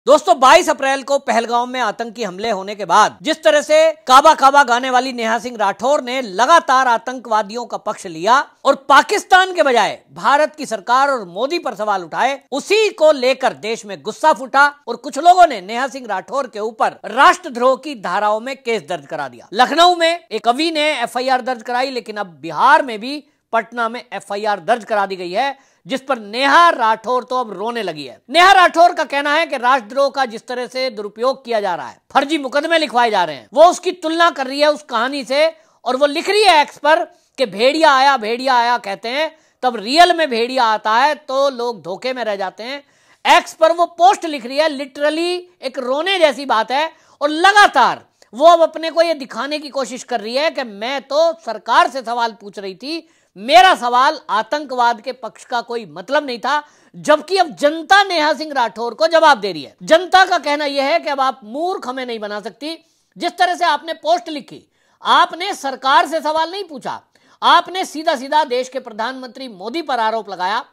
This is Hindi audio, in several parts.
दोस्तों 22 अप्रैल को पहलगाम में आतंकी हमले होने के बाद जिस तरह से काबा काबा गाने वाली नेहा सिंह राठौर ने लगातार आतंकवादियों का पक्ष लिया और पाकिस्तान के बजाय भारत की सरकार और मोदी पर सवाल उठाए, उसी को लेकर देश में गुस्सा फूटा और कुछ लोगों ने नेहा सिंह राठौर के ऊपर राष्ट्रद्रोह की धाराओं में केस दर्ज करा दिया। लखनऊ में एक कवि ने एफआईआर दर्ज कराई, लेकिन अब बिहार में भी पटना में एफआईआर दर्ज करा दी गई है, जिस पर नेहा राठौर तो अब रोने लगी है। नेहा राठौर का कहना है कि राष्ट्रद्रोह का जिस तरह से दुरुपयोग किया जा रहा है, फर्जी मुकदमे लिखवाए जा रहे हैं, वो उसकी तुलना कर रही है उस कहानी से, और वो लिख रही है एक्स पर कि भेड़िया आया कहते हैं, तब रियल में भेड़िया आता है तो लोग धोखे में रह जाते हैं। एक्स पर वो पोस्ट लिख रही है, लिटरली एक रोने जैसी बात है, और लगातार वो अब अपने को ये दिखाने की कोशिश कर रही है कि मैं तो सरकार से सवाल पूछ रही थी, मेरा सवाल आतंकवाद के पक्ष का कोई मतलब नहीं था, जबकि अब जनता नेहा सिंह राठौर को जवाब दे रही है। जनता का कहना यह है कि अब आप मूर्ख हमें नहीं बना सकती। जिस तरह से आपने पोस्ट लिखी, आपने सरकार से सवाल नहीं पूछा, आपने सीधा सीधा देश के प्रधानमंत्री मोदी पर आरोप लगाया,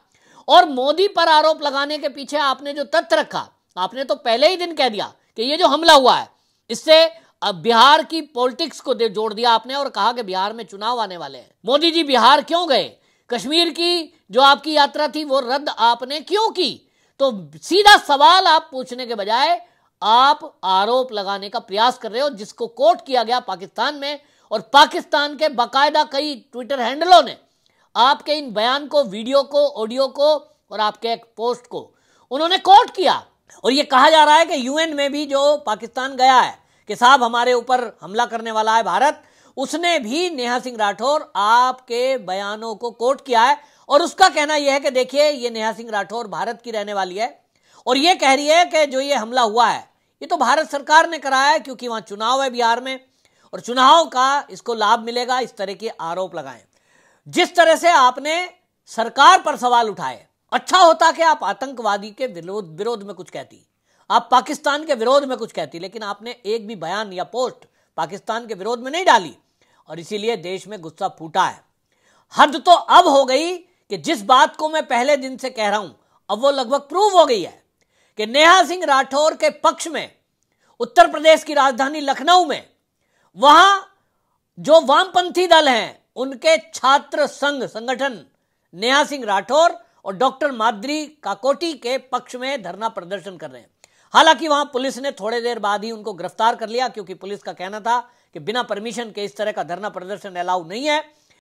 और मोदी पर आरोप लगाने के पीछे आपने जो तथ्य रखा, आपने तो पहले ही दिन कह दिया कि ये जो हमला हुआ है इससे अब बिहार की पॉलिटिक्स को जोड़ दिया आपने, और कहा कि बिहार में चुनाव आने वाले हैं। मोदी जी बिहार क्यों गए? कश्मीर की जो आपकी यात्रा थी वो रद्द आपने क्यों की? तो सीधा सवाल आप पूछने के बजाय आप आरोप लगाने का प्रयास कर रहे हो, जिसको कोट किया गया पाकिस्तान में, और पाकिस्तान के बाकायदा कई ट्विटर हैंडलों ने आपके इन बयान को, वीडियो को, ऑडियो को और आपके एक पोस्ट को उन्होंने कोट किया। और ये कहा जा रहा है कि यूएन में भी जो पाकिस्तान गया है कि साहब हमारे ऊपर हमला करने वाला है भारत, उसने भी नेहा सिंह राठौर आपके बयानों को कोट किया है, और उसका कहना यह है कि देखिए ये नेहा सिंह राठौर भारत की रहने वाली है, और ये कह रही है कि जो ये हमला हुआ है ये तो भारत सरकार ने कराया है, क्योंकि वहां चुनाव है बिहार में और चुनाव का इसको लाभ मिलेगा। इस तरह के आरोप लगाएं। जिस तरह से आपने सरकार पर सवाल उठाए, अच्छा होता कि आप आतंकवादी के विरोध में कुछ कहती, आप पाकिस्तान के विरोध में कुछ कहती, लेकिन आपने एक भी बयान या पोस्ट पाकिस्तान के विरोध में नहीं डाली, और इसीलिए देश में गुस्सा फूटा है। हद तो अब हो गई कि जिस बात को मैं पहले दिन से कह रहा हूं, अब वो लगभग प्रूव हो गई है कि नेहा सिंह राठौर के पक्ष में उत्तर प्रदेश की राजधानी लखनऊ में वहां जो वामपंथी दल हैं, उनके छात्र संघ संगठन नेहा सिंह राठौर और डॉक्टर माद्री काकोटी के पक्ष में धरना प्रदर्शन कर रहे हैं। हालांकि वहां पुलिस ने थोड़ी देर बाद ही उनको गिरफ्तार कर लिया, क्योंकि पुलिस का कहना था कि बिना परमिशन के इस तरह का धरना प्रदर्शन अलाउ नहीं है।